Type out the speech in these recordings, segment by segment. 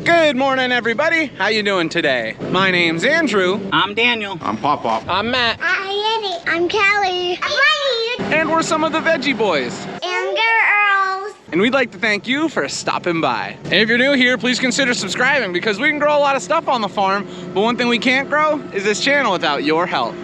Good morning, everybody. How you doing today? My name's Andrew. I'm Daniel. I'm Pop Pop. I'm Matt. I'm Eddie. I'm Kelly. I'm Buddy. And we're some of the Veggie Boys. And girls. And we'd like to thank you for stopping by. And if you're new here, please consider subscribing because we can grow a lot of stuff on the farm, but one thing we can't grow is this channel without your help.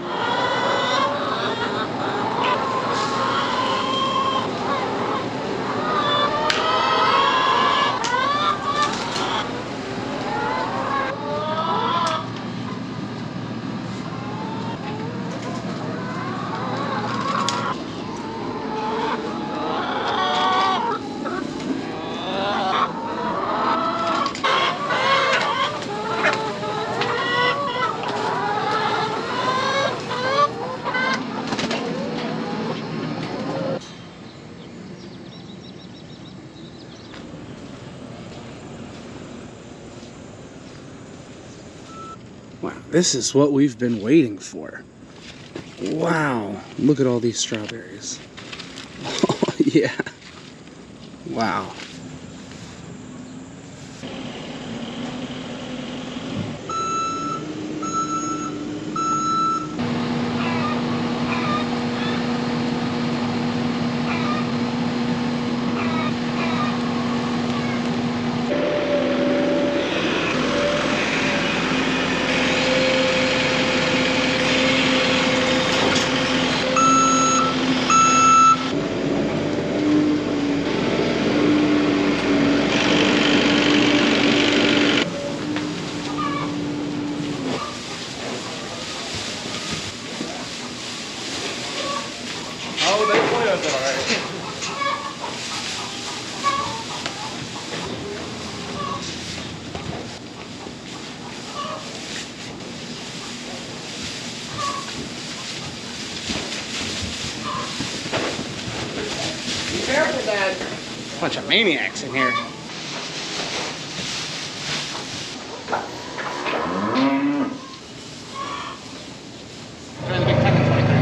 Wow, this is what we've been waiting for. Wow, look at all these strawberries. Oh, yeah. Wow. Oh, they play with it already. Be careful, Dad. Bunch of maniacs in here. Trying to make 10 and 23.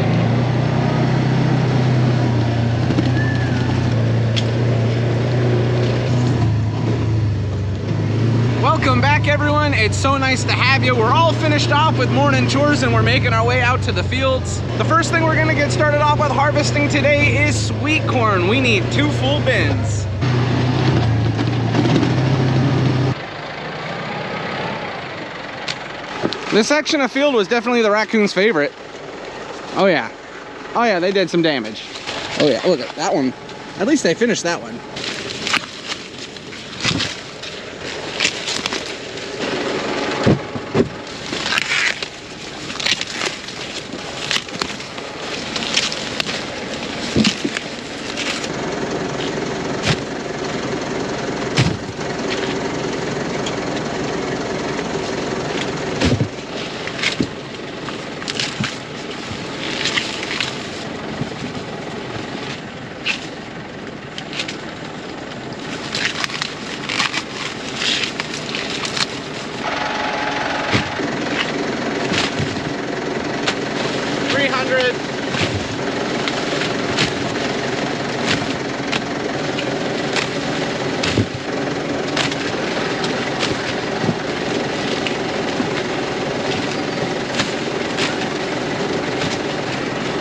Welcome back, everyone. It's so nice to have you. We're all finished off with morning chores and we're making our way out to the fields. The first thing we're gonna get started off with harvesting today is sweet corn. We need 2 full bins. This section of field was definitely the raccoon's favorite. Oh yeah. Oh yeah, they did some damage. Oh yeah, look at that one. At least they finished that one.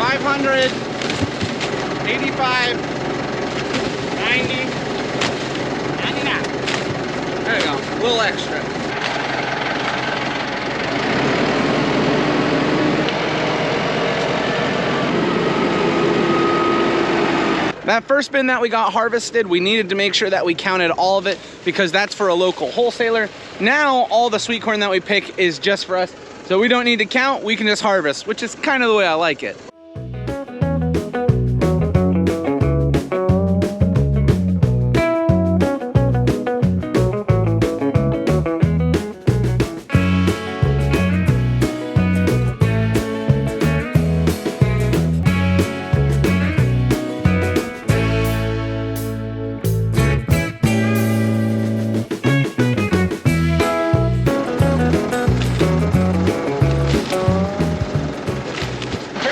$500, $85, $90, $99. There you go, a little extra. That first bin that we got harvested, we needed to make sure that we counted all of it because that's for a local wholesaler. Now all the sweet corn that we pick is just for us, so we don't need to count, we can just harvest, which is kind of the way I like it.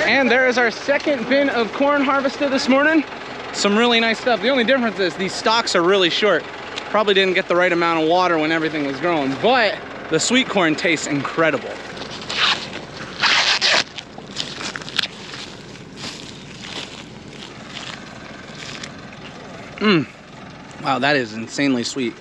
And there is our second bin of corn harvested this morning. Some really nice stuff. The only difference is these stalks are really short. Probably didn't get the right amount of water when everything was growing, but the sweet corn tastes incredible. Wow, that is insanely sweet.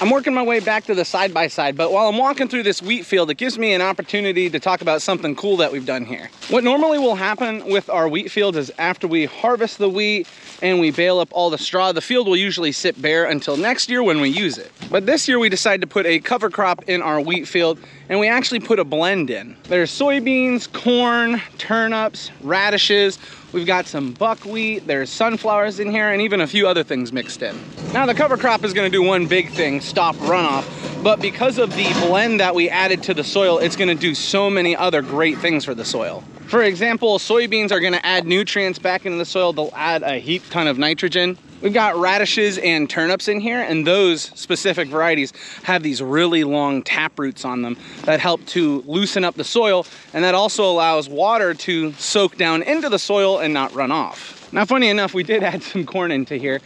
I'm working my way back to the side-by-side, but while I'm walking through this wheat field, it gives me an opportunity to talk about something cool that we've done here. What normally will happen with our wheat fields is after we harvest the wheat and we bale up all the straw, the field will usually sit bare until next year when we use it. But this year we decided to put a cover crop in our wheat field, and we actually put a blend in. There's soybeans, corn, turnips, radishes. We've got some buckwheat, there's sunflowers in here, and even a few other things mixed in. Now the cover crop is gonna do one big thing, stop runoff, but because of the blend that we added to the soil, it's gonna do so many other great things for the soil. For example, soybeans are gonna add nutrients back into the soil. They'll add a heap ton of nitrogen. We've got radishes and turnips in here, and those specific varieties have these really long tap roots on them that help to loosen up the soil, and that also allows water to soak down into the soil and not run off. Now, funny enough, we did add some corn into here,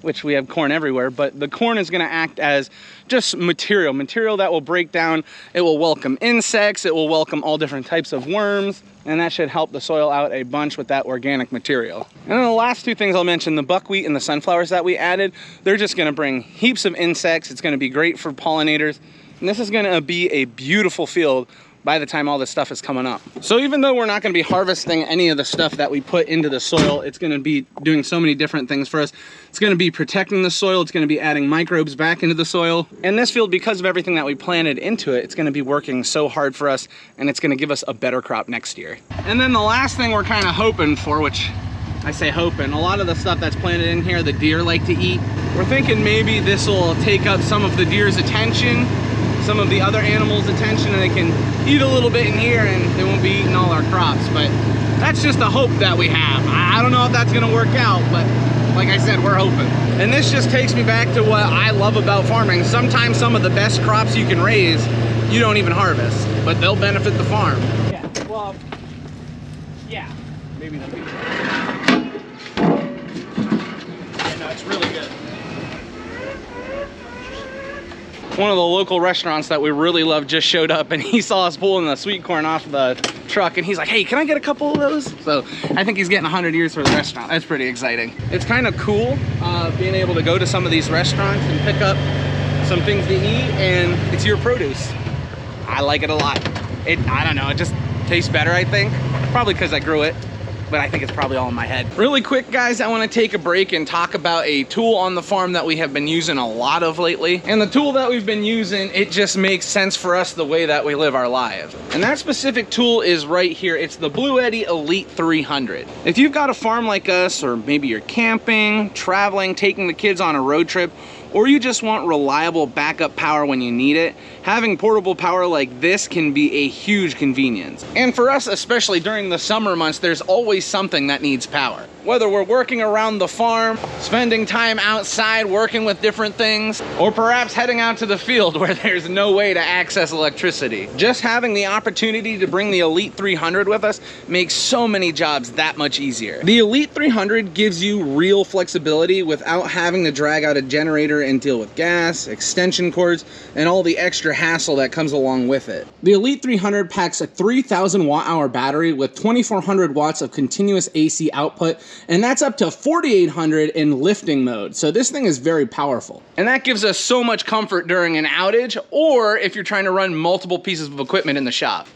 which we have corn everywhere, but the corn is gonna act as just material that will break down. It will welcome insects, it will welcome all different types of worms, and that should help the soil out a bunch with that organic material. And then the last two things I'll mention, the buckwheat and the sunflowers that we added, they're just gonna bring heaps of insects. It's gonna be great for pollinators, and this is gonna be a beautiful field by the time all this stuff is coming up. So even though we're not gonna be harvesting any of the stuff that we put into the soil, it's gonna be doing so many different things for us. It's gonna be protecting the soil, it's gonna be adding microbes back into the soil. And this field, because of everything that we planted into it, it's gonna be working so hard for us, and it's gonna give us a better crop next year. And then the last thing we're kind of hoping for, which I say hoping, a lot of the stuff that's planted in here, the deer like to eat. We're thinking maybe this will take up some of the deer's attention, some of the other animals' attention, and they can eat a little bit in here and they won't be eating all our crops. But that's just a hope that we have. I don't know if that's gonna work out, but like I said, we're hoping. And this just takes me back to what I love about farming. Sometimes some of the best crops you can raise, you don't even harvest, but they'll benefit the farm. Yeah, well, yeah, maybe the future. Yeah, no, it's really good. One of the local restaurants that we really love just showed up, and he saw us pulling the sweet corn off the truck, and he's like, hey, can I get a couple of those? So I think he's getting 100 years for the restaurant. That's pretty exciting. It's kind of cool being able to go to some of these restaurants and pick up some things to eat, and it's your produce. I like it a lot. I don't know, it just tastes better, I think. Probably because I grew it, but I think it's probably all in my head. Really quick, guys, I want to take a break and talk about a tool on the farm that we have been using a lot of lately. And the tool that we've been using, it just makes sense for us the way that we live our lives. And that specific tool is right here. It's the Blue Eddy Elite 300. If you've got a farm like us, or maybe you're camping, traveling, taking the kids on a road trip, or you just want reliable backup power when you need it, having portable power like this can be a huge convenience. And for us, especially during the summer months, there's always something that needs power. Whether we're working around the farm, spending time outside working with different things, or perhaps heading out to the field where there's no way to access electricity. Just having the opportunity to bring the Elite 300 with us makes so many jobs that much easier. The Elite 300 gives you real flexibility without having to drag out a generator and deal with gas, extension cords, and all the extra hassle that comes along with it. The Elite 300 packs a 3,000 watt-hour battery with 2,400 watts of continuous AC output, and that's up to 4,800 in lifting mode. So this thing is very powerful. And that gives us so much comfort during an outage, or if you're trying to run multiple pieces of equipment in the shop.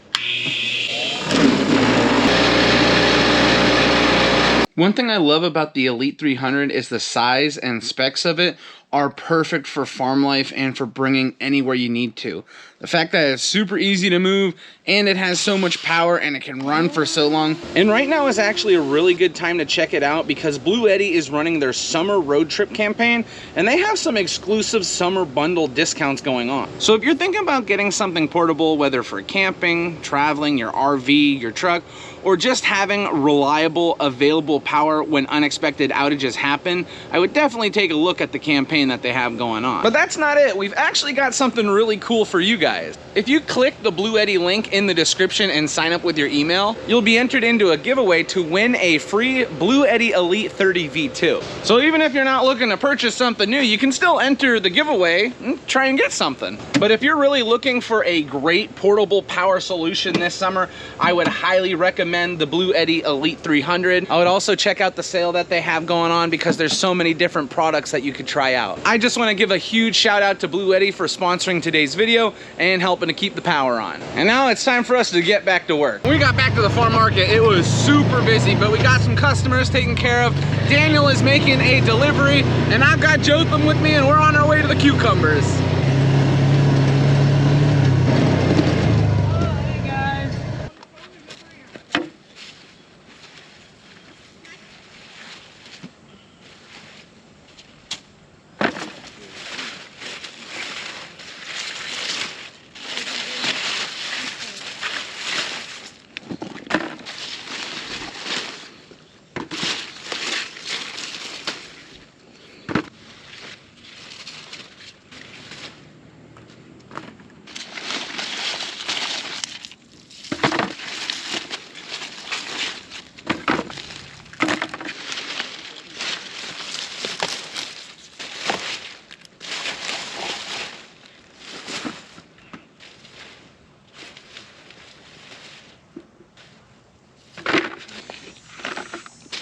One thing I love about the Elite 300 is the size and specs of it are perfect for farm life and for bringing anywhere you need to. The fact that it's super easy to move and it has so much power and it can run for so long. And right now is actually a really good time to check it out because Blue Eddy is running their summer road trip campaign and they have some exclusive summer bundle discounts going on. So if you're thinking about getting something portable, whether for camping, traveling, your RV, your truck, or just having reliable, available power when unexpected outages happen, I would definitely take a look at the campaign campaign that they have going on. But that's not it. We've actually got something really cool for you guys. If you click the Blue Eddy link in the description and sign up with your email, you'll be entered into a giveaway to win a free Blue Eddy Elite 30 V2. So even if you're not looking to purchase something new, you can still enter the giveaway and try and get something. But if you're really looking for a great portable power solution this summer, I would highly recommend the Blue Eddy Elite 300. I would also check out the sale that they have going on because there's so many different products that you could try out. I just want to give a huge shout out to Blue Eddy for sponsoring today's video and helping to keep the power on. And now it's time for us to get back to work. When we got back to the farm market, it was super busy, but we got some customers taken care of. Daniel is making a delivery, and I've got Jotham with me, and we're on our way to the cucumbers.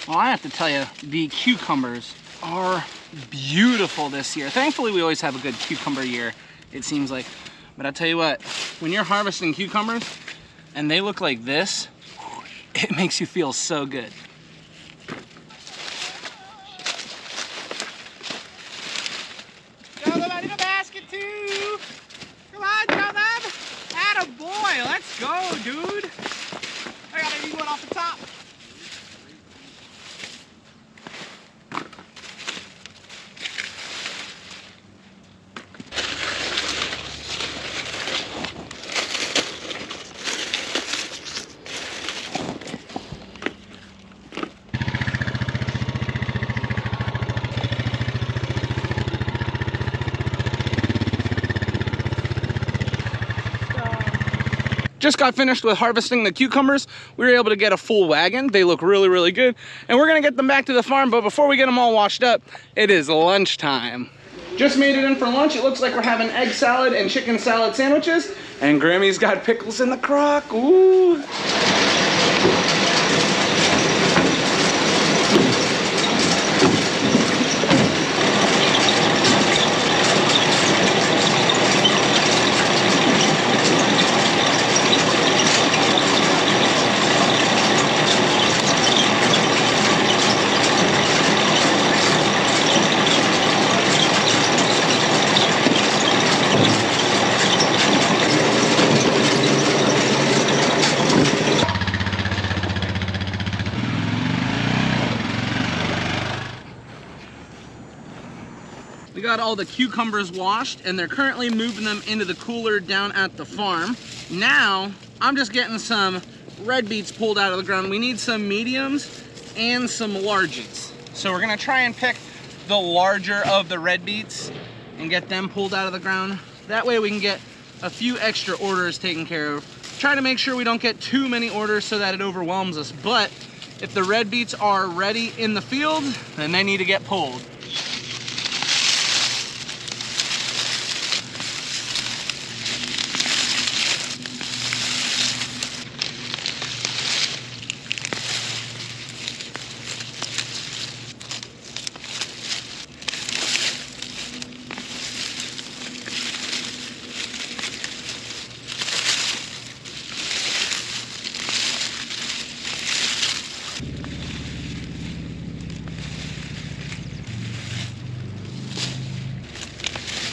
Well, I have to tell you, the cucumbers are beautiful this year. Thankfully, we always have a good cucumber year, it seems like. But I'll tell you what, when you're harvesting cucumbers and they look like this, it makes you feel so good. Jotham, I need a basket too. Come on, Jotham. Attaboy, let's go, dude. I got a new one off the top. Just got finished with harvesting the cucumbers. We were able to get a full wagon. They look really, really good. And we're gonna get them back to the farm, but before we get them all washed up, it is lunchtime. Just made it in for lunch. It looks like we're having egg salad and chicken salad sandwiches. And Grammy's got pickles in the crock, ooh. We got all the cucumbers washed and they're currently moving them into the cooler down at the farm. Now, I'm just getting some red beets pulled out of the ground. We need some mediums and some larges. So we're gonna try and pick the larger of the red beets and get them pulled out of the ground. That way we can get a few extra orders taken care of. Try to make sure we don't get too many orders so that it overwhelms us. But if the red beets are ready in the field, then they need to get pulled.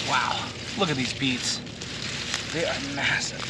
Wow, look at these beets. They are massive.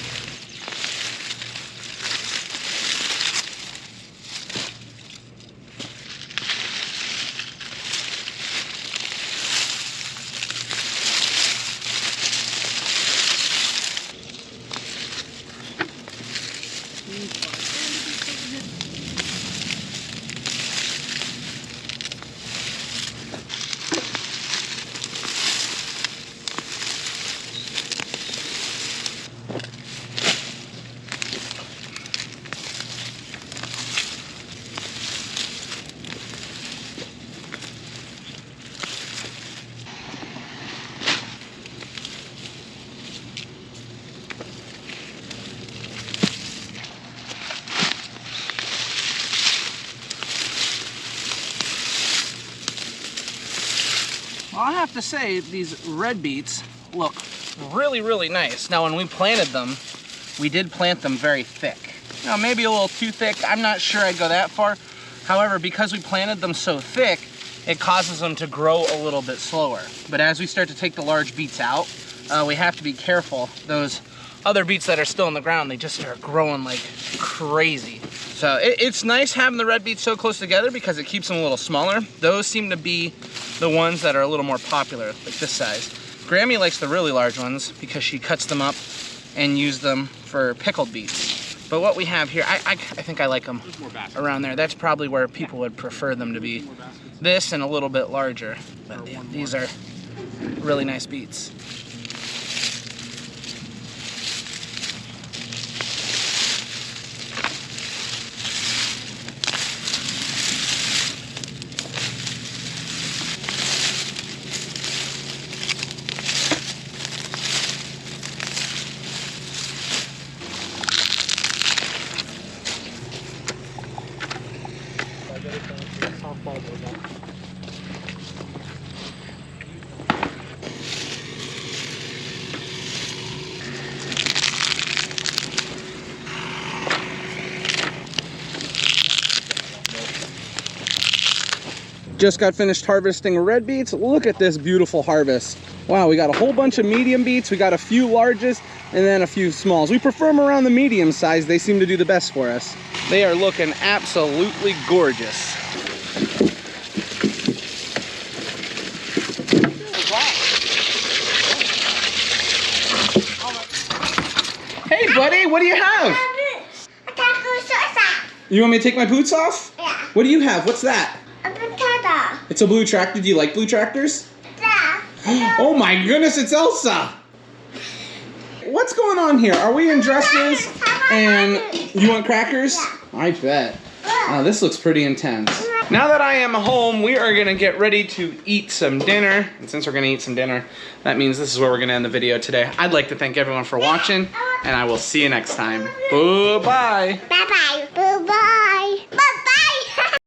have to say, these red beets look really, really nice. Now, when we planted them, we did plant them very thick. Now, maybe a little too thick. I'm not sure I'd go that far. However, because we planted them so thick, it causes them to grow a little bit slower. But as we start to take the large beets out, we have to be careful. Those other beets that are still in the ground, they just start growing like crazy. So it's nice having the red beets so close together because it keeps them a little smaller. Those seem to be the ones that are a little more popular, like this size. Grammy likes the really large ones because she cuts them up and uses them for pickled beets. But what we have here, I think I like them around there. That's probably where people would prefer them to be. This and a little bit larger. But yeah, these are really nice beets. Just got finished harvesting red beets. Look at this beautiful harvest. Wow, we got a whole bunch of medium beets. We got a few larges and then a few smalls. We prefer them around the medium size. They seem to do the best for us. They are looking absolutely gorgeous. Hey buddy, what do you have? You want me to take my boots off? Yeah. What do you have? What's that? A potato. It's a blue tractor. Do you like blue tractors? Yeah. Oh my goodness, it's Elsa! What's going on here? Are we in dresses? And you want crackers? Yeah. I bet. Oh, this looks pretty intense. Now that I am home, we are gonna get ready to eat some dinner. And since we're gonna eat some dinner, that means this is where we're gonna end the video today. I'd like to thank everyone for watching, and I will see you next time. Bye-bye. Bye-bye. Bye-bye.